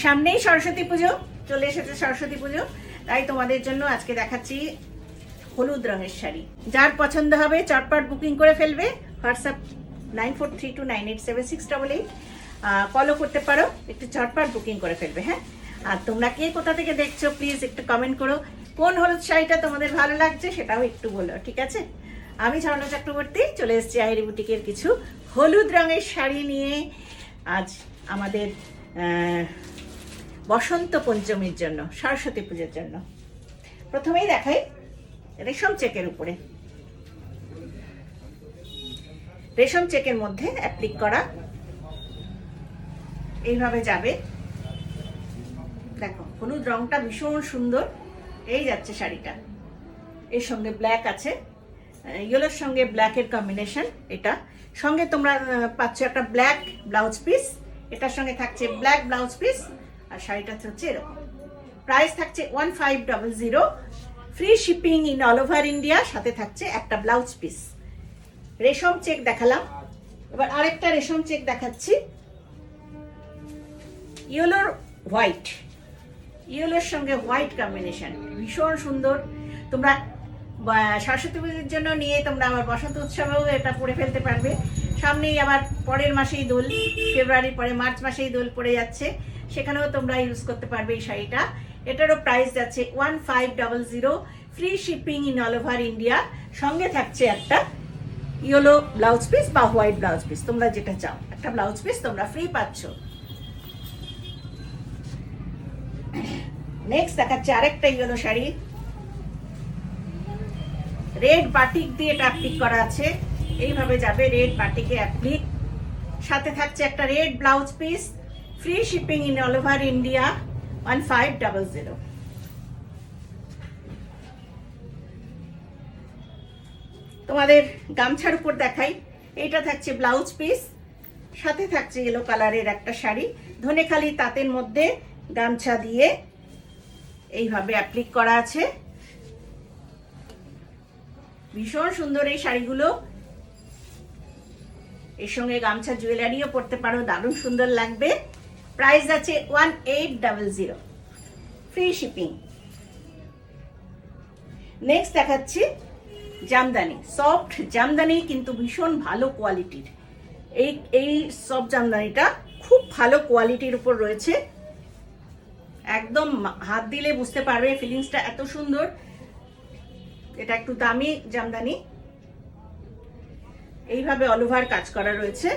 সামনেই সরস্বতী পুজো চলে এসেছে, সরস্বতী পুজো, তাই তোমাদের জন্য আজকে দেখাচ্ছি হলুদ রঙের শাড়ি। যার পছন্দ হবে চটপট বুকিং করে ফেলবে। হোয়াটসঅ্যাপ 9432987688 ফলো করতে পারো, একটু চটপট বুকিং করে ফেলবে। হ্যাঁ, আর তোমরা কে কোথা থেকে দেখছো প্লিজ একটু কমেন্ট করো, কোন হলুদ শাড়িটা তোমাদের ভালো লাগছে সেটাও একটু বলো, ঠিক আছে? আমি ঝর্ণা চক্রবর্তী চলে এসেছি আইরি বুটিকের কিছু হলুদ রঙের শাড়ি নিয়ে আজ আমাদের বসন্ত পঞ্চমীর জন্য, সরস্বতী পুজোর জন্য। প্রথমেই দেখাই রেশম চেকের উপরে, রেশম চেকের মধ্যে অ্যাপ্লিক করা, এইভাবে যাবে। দেখো হলুদ রংটা ভীষণ সুন্দর, এই যাচ্ছে শাড়িটা। এর সঙ্গে ব্ল্যাক আছে, ইয়েলোর সঙ্গে ব্ল্যাকের কম্বিনেশন। এটা সঙ্গে তোমরা পাচ্ছ একটা ব্ল্যাক ব্লাউজ পিস, এটার সঙ্গে থাকছে ব্ল্যাক ব্লাউজ পিস, আর শাড়িটা হচ্ছে এরকম। প্রাইস থাকছে 1500, free shipping in all over India, সাথে থাকছে একটা ব্লাউজ পিস। রেশম চেক দেখালাম, এবার আরেকটা রেশম চেক দেখাচ্ছি। ইয়েলোর হোয়াইট, ইয়েলোর সঙ্গে হোয়াইট কম্বিনেশন, ভীষণ সুন্দর। তোমরা সরস্বতী পুজোর জন্য নিয়ে তোমরা আবার বসন্ত উৎসবেও এটা পরে ফেলতে পারবে। সামনেই আবার পরের মাসেই দোল, ফেব্রুয়ারির পরে মার্চ মাসেই দোল পড়ে যাচ্ছে, সেখানেও তোমরা ইউজ করতে পারবে এই শাড়িটা। এটারও প্রাইস যাচ্ছে 1500, free shipping in all over India. সঙ্গে থাকছে একটা ইয়েলো ব্লাউজ পিস বা হোয়াইট ব্লাউজ পিস, তোমরা যেটা চাও, একটা ব্লাউজ পিস তোমরা ফ্রি পাচ্ছ। নেক্সট দেখাচ্ছে আরেকটা ইয়েলো শাড়ি, রেড বাটিক দিয়ে এটা অ্যাপ্লিক করা আছে, এইভাবে যাবে রেড বাটিকে অ্যাপ্লিক, সাথে থাকছে একটা red blouse piece, free shipping in all over India, 1500। তোমাদের গামছার উপর দেখাই, এইটা থাকছে ব্লাউজ পিস, সাথে থাকছে ইয়েলো কালারের একটা শাড়ি, ধনেখালি তাঁতের মধ্যে গামছা দিয়ে এইভাবে অ্যাপ্লিক করা আছে। ভীষণ সুন্দর এই শাড়িগুলো, এর সঙ্গে গামছা জুয়েলারিও পরতে পারো, দারুণ সুন্দর লাগবে। প্রাইস আছে 1800, ফ্রি শিপিং। নেক্সট দেখাচ্ছি জামদানি, সফট জামদানি, কিন্তু ভীষণ ভালো কোয়ালিটির। এই সফট জামদানিটা খুব ভালো কোয়ালিটির উপর রয়েছে, একদম হাত দিলে বুঝতে পারবে ফিলিংসটা এত সুন্দর। এটা একটু দামি জামদানি, এইভাবে অল ওভার কাজ করা রয়েছে,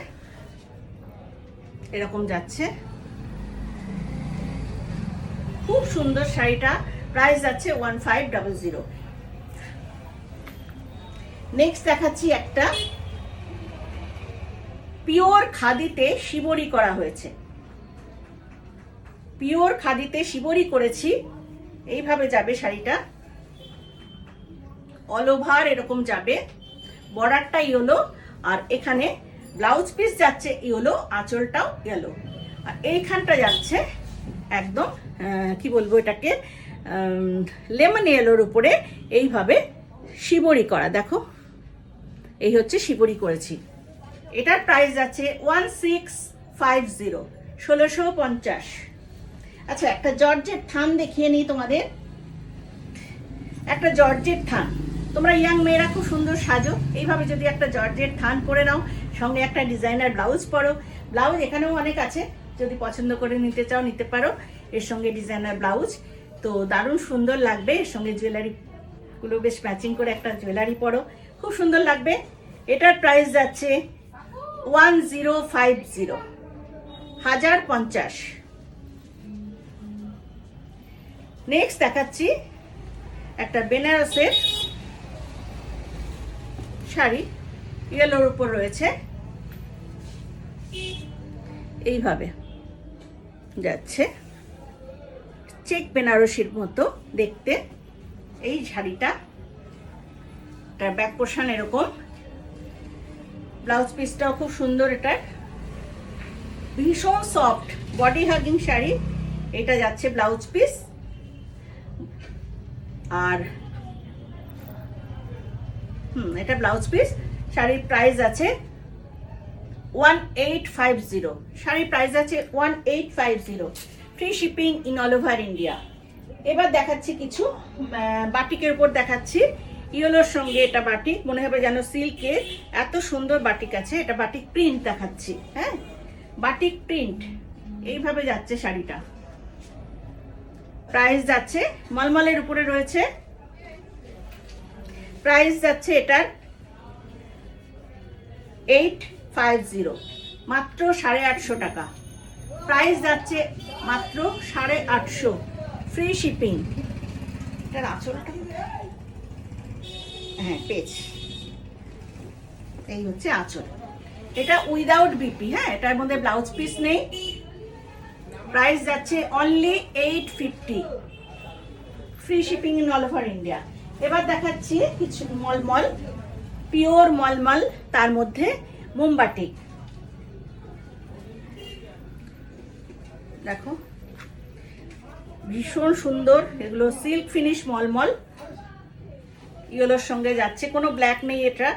এরকম যাচ্ছে, খুব সুন্দর শাড়িটা। প্রাইস যাচ্ছে 1500। নেক্সট দেখাচ্ছি একটা পিওর খাদিতে শিবরি করা হয়েছে, পিওর খাদিতে শিবরি করেছি, এইভাবে যাবে শাড়িটা, অল ওভার এরকম যাবে, বর্ডারটা ইয়েলো, আর এখানে ব্লাউজ পিস যাচ্ছে ইয়েলো, আঁচলটাও ইয়েলো, আর এইখানটা যাচ্ছে একদম কি বলবো এটাকে, লেমন ইয়েলোর উপরে এইভাবে শিবরি করা। দেখো এই হচ্ছে শিবরি করেছি। এটার প্রাইস যাচ্ছে 1650, 1650। আচ্ছা, একটা জর্জেট থান দেখিয়ে নিই তোমাদের, একটা জর্জেট থান। তোমরা ইয়াং মেয়েরা খুব সুন্দর সাজো, এইভাবে যদি একটা জর্জেট থান পরে নাও, সঙ্গে একটা ডিজাইনার ব্লাউজ পরো, ব্লাউজ এখানেও অনেক আছে, যদি পছন্দ করে নিতে চাও নিতে পারো, এর সঙ্গে ডিজাইনার ব্লাউজ, তো দারুণ সুন্দর লাগবে। এর সঙ্গে জুয়েলারিগুলো বেশ ম্যাচিং করে একটা জুয়েলারি পরো, খুব সুন্দর লাগবে। এটার প্রাইস যাচ্ছে 1050, 1050। নেক্সট দেখাচ্ছি একটা বেনারসের শাড়ি, ইয়েলোর উপর রয়েছে, এইভাবে যাচ্ছে, চেক বেনারসির মতো দেখতে এই শাড়িটা। এটার ব্যাক পোর্শন এরকম, ব্লাউজ পিসটাও খুব সুন্দর, এটার ভীষণ সফট বডি হাগিং শাড়ি। এটা যাচ্ছে ব্লাউজ পিস, আর এটা ব্লাউজ পিস। শাড়ির প্রাইস আছে 1850, শাড়ির প্রাইস আছে 1850, free shipping in all over India. এবার দেখাচ্ছি কিছু বাটিকের উপর দেখাচ্ছি। ইয়েলোর সঙ্গে এটা বাটিক, মনে হবে যেন সিল্কের, এত সুন্দর বাটিক আছে। এটা বাটিক প্রিন্ট দেখাচ্ছি। হ্যাঁ, বাটিক প্রিন্ট এইভাবে যাচ্ছে শাড়িটা। প্রাইস যাচ্ছে, মলমলের উপরে রয়েছে, প্রাইস যাচ্ছে এটার 850, মাত্র 850 টাকা। প্রাইস যাচ্ছে মাত্র 850, ফ্রি শিপিং। এটার আঁচলটা, হ্যাঁ পেজ, এই হচ্ছে আঁচল। এটা উইদাউট বিপি। হ্যাঁ, এটার মধ্যে ব্লাউজ পিস নেই। প্রাইস যাচ্ছে only 850, free shipping in all over India. এবার দেখাচ্ছি কিছু মলমল, পিওর মলমল, তার মধ্যে মোমবাটি। দেখো ভীষণ সুন্দর, এগুলো সিল্ক ফিনিশ মলমল, ইয়েলোর সঙ্গে যাচ্ছে, কোনো ব্ল্যাক নেই, এটা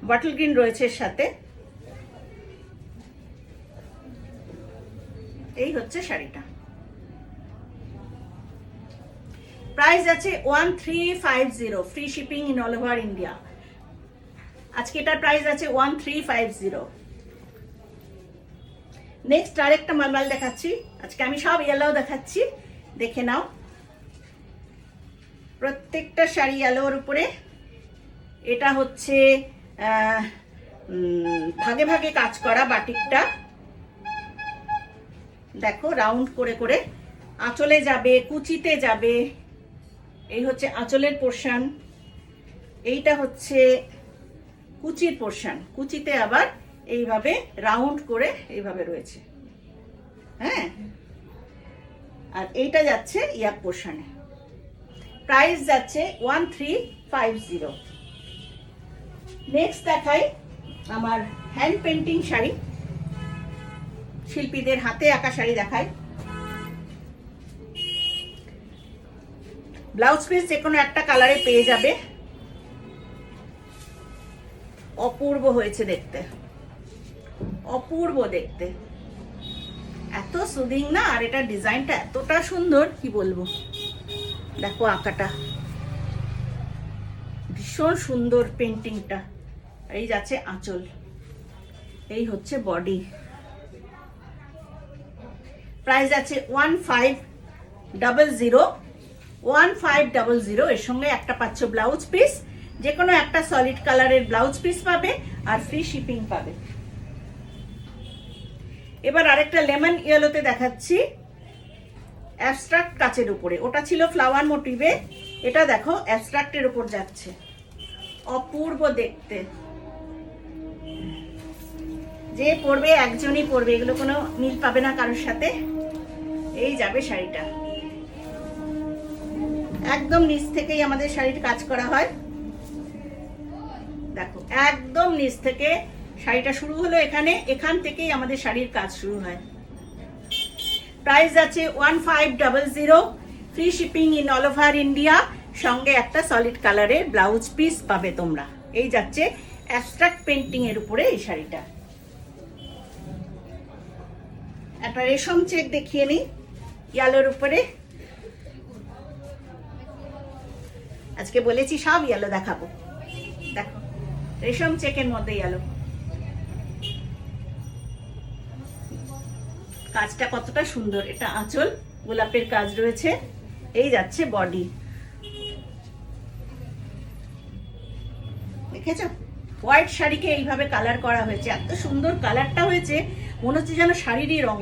বটল গ্রিন রয়েছে এর সাথে। এই হচ্ছে শাড়িটা। প্রাইস আছে 1350, free shipping in all over India. আজকে এটার প্রাইস আছে 1350। নেক্সট আরেকটা মালমাল দেখাচ্ছি। আজকে আমি সব ইয়েলো দেখাচ্ছি, দেখে নাও। প্রত্যেকটা শাড়ি ইয়েলোর উপরে। এটা হচ্ছে ভাগে ভাগে কাজ করা বাটিকটা। দেখো রাউন্ড করে করে আঁচলে যাবে, কুচিতে যাবে। এই হচ্ছে আঁচলের পোর্শন, এইটা হচ্ছে কুচির পোর্শন। কুচিতে আবার এইভাবে রাউন্ড করে এইভাবে রয়েছে। হ্যাঁ, আর এইটা যাচ্ছে ইয়াক পোর্শনে। প্রাইস যাচ্ছে 1350। নেক্সট দেখাই আমার হ্যান্ড পেন্টিং শাড়ি, শিল্পীদের হাতে আঁকা শাড়ি দেখাই। ব্লাউজ পিস যে কোনো একটা কালারে পেয়ে যাবে। অপূর্ব হয়েছে দেখতে, অপূর্ব দেখতে, এত সুদিং না। আর এটা ডিজাইনটা এতটা সুন্দর, কি বলবো। দেখো আঁকাটা ভীষণ সুন্দর, পেন্টিংটা। এই যাচ্ছে আঁচল, এই হচ্ছে বডি। প্রাইস আছে 1500, 1500। এর সঙ্গে একটা পাচ্ছ ব্লাউজ পিস, যে কোনো একটা সলিড কালারের ব্লাউজ পিস পাবে আর ফ্রি শিপিং পাবে। এবার আরেকটা লেমন ইয়েলোতে দেখাচ্ছি, অ্যাবস্ট্রাক্ট কাচের উপরে। ওটা ছিল ফ্লাওয়ার মোটিভে, এটা দেখো অ্যাবস্ট্রাক্টের উপর যাচ্ছে। অপূর্ব দেখতে, যে পরবে একজনই পরবে, এগুলো কোনো মিল পাবে না কারোর সাথে। এই যাবে শাড়িটা, একদম নিচ থেকেই আমাদের শাড়ির কাজ করা হয়। দেখো একদম নিচ থেকে শাড়িটা শুরু হলো, এখান থেকেই আমাদের শাড়ির কাজ শুরু হয়। প্রাইস আছে 1500, free shipping in all over India. সঙ্গে একটা সলিড কালারের ব্লাউজ পিস পাবে তোমরা। এই যাচ্ছে অ্যাবস্ট্রাক্ট পেন্টিং এর উপরে এই শাড়িটা। একটা রেশম চেক দেখিয়ে নিই ইয়েলোর উপরে। আজকে বলেছি সব ইয়েলো দেখাবো। দেখো রেশম চেকের মধ্যে ইয়েলো, কাজটা কতটা সুন্দর। এটা আঁচল, গোলাপের কাজ রয়েছে। এই যাচ্ছে বডি, দেখেছো? হোয়াইট শাড়িকে এইভাবে কালার করা হয়েছে, এত সুন্দর কালারটা হয়েছে, মনে হচ্ছে যেন শাড়িরই রং।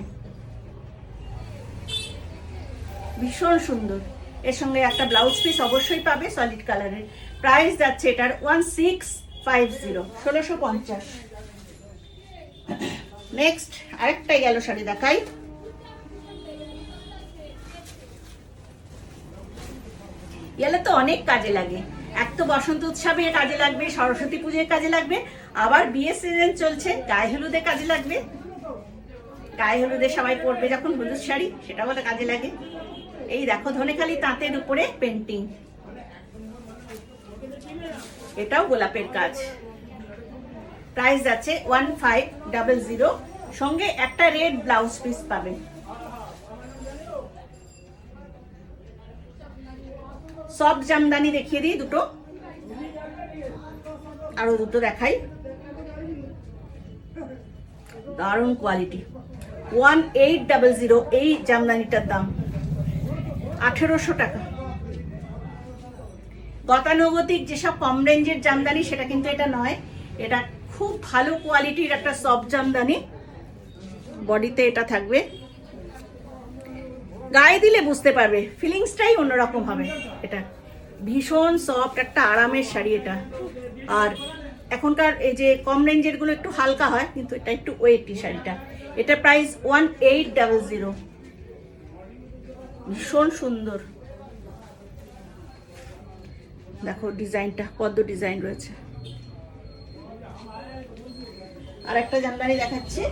ভীষণ সুন্দর। এর সঙ্গে একটা ব্লাউজ পিস অবশ্যই পাবে সলিড কালারের। প্রাইস যাচ্ছে এটার 1650, 1650। নেক্সট আরেকটা ইয়েলো শাড়ি দেখাই। ইয়েলো তো অনেক কাজে লাগে। এক তো বসন্ত উৎসবে কাজে লাগবে, সরস্বতী পুজোয় কাজে লাগবে, আবার বিয়ের সিজন চলছে, গায়ে হলুদে কাজে লাগবে। গায়ে হলুদে সবাই পরবে যখন হলুদ শাড়ি, সেটা বলে কাজে লাগে। এই দেখো ধনেখালি তাঁতের উপরে পেন্টিং, এটাও গোলাপের কাজ। প্রাইস আছে 1500, সঙ্গে একটা রেড ব্লাউজ পিস পাবে। সফট জামদানি দেখিয়ে দিই দুটো, আরো দুটো দেখাই। দারুণ কোয়ালিটি, 1800 এই জামদানিটার দাম, 1800 টাকা। গতানুগতিক যেসব কম রেঞ্জের জামদানি সেটা কিন্তু এটা নয়, এটা খুব ভালো কোয়ালিটির একটা সফট জামদানি। বডিতে এটা থাকবে, গায়ে দিলে বুঝতে পারবে ফিলিংসটাই অন্যরকম হবে। এটা ভীষণ সফট একটা আরামের শাড়ি এটা। আর এখনকার এই যে কম রেঞ্জের গুলো একটু হালকা হয়, কিন্তু এটা একটু ওয়েটি শাড়িটা। এটা প্রাইস 1800। ভীষণ সুন্দর, দেখো ডিজাইনটা, পদ্ম ডিজাইন রয়েছে। আর একটা জামদানি দেখাচ্ছি,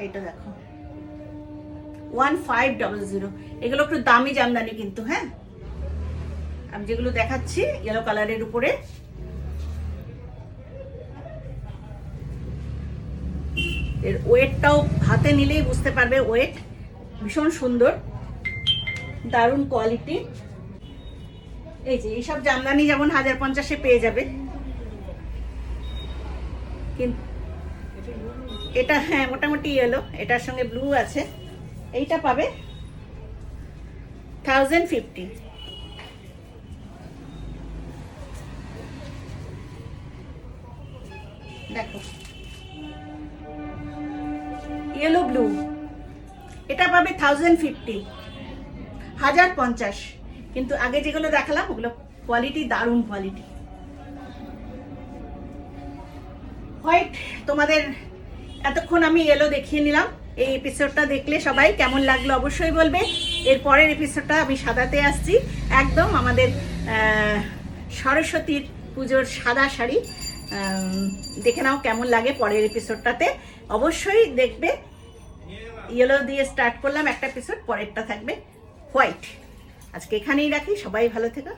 এইটা দেখো 1500। এগুলো একটু দামি জামদানি কিন্তু। হ্যাঁ, আমি যেগুলো দেখাচ্ছি ইয়েলো কালারের উপরে, এর ওয়েটটাও হাতে নিলেই বুঝতে পারবে ওয়েট। ভীষণ সুন্দর, দারুণ কোয়ালিটি। এই যে এইসব জামদানি যেমন 1050-এ পেয়ে যাবে, কিন্তু এটা হ্যাঁ মোটামুটি ইয়েলো, এটার সঙ্গে ব্লু আছে, এইটা পাবে 1050। দেখো ইয়েলো ব্লু, এটা পাবে 1050, 1050। কিন্তু আগে যেগুলো দেখালাম ওগুলো কোয়ালিটি দারুণ কোয়ালিটি। হোয়াইট তোমাদের এতক্ষণ আমি ইয়েলো দেখিয়ে নিলাম। এই এপিসোডটা দেখলে সবাই কেমন লাগলো অবশ্যই বলবে। এর পরের এপিসোডটা আমি সাদাতে আসছি, একদম আমাদের সরস্বতীর পুজোর সাদা শাড়ি। দেখে নাও কেমন লাগে পরের এপিসোডটাতে, অবশ্যই দেখবে। ইয়েলো দিয়ে স্টার্ট করলাম একটা এপিসোড, পরেরটা থাকবে হোয়াইট। আজকে এখানেই রাখি, সবাই ভালো থেকো।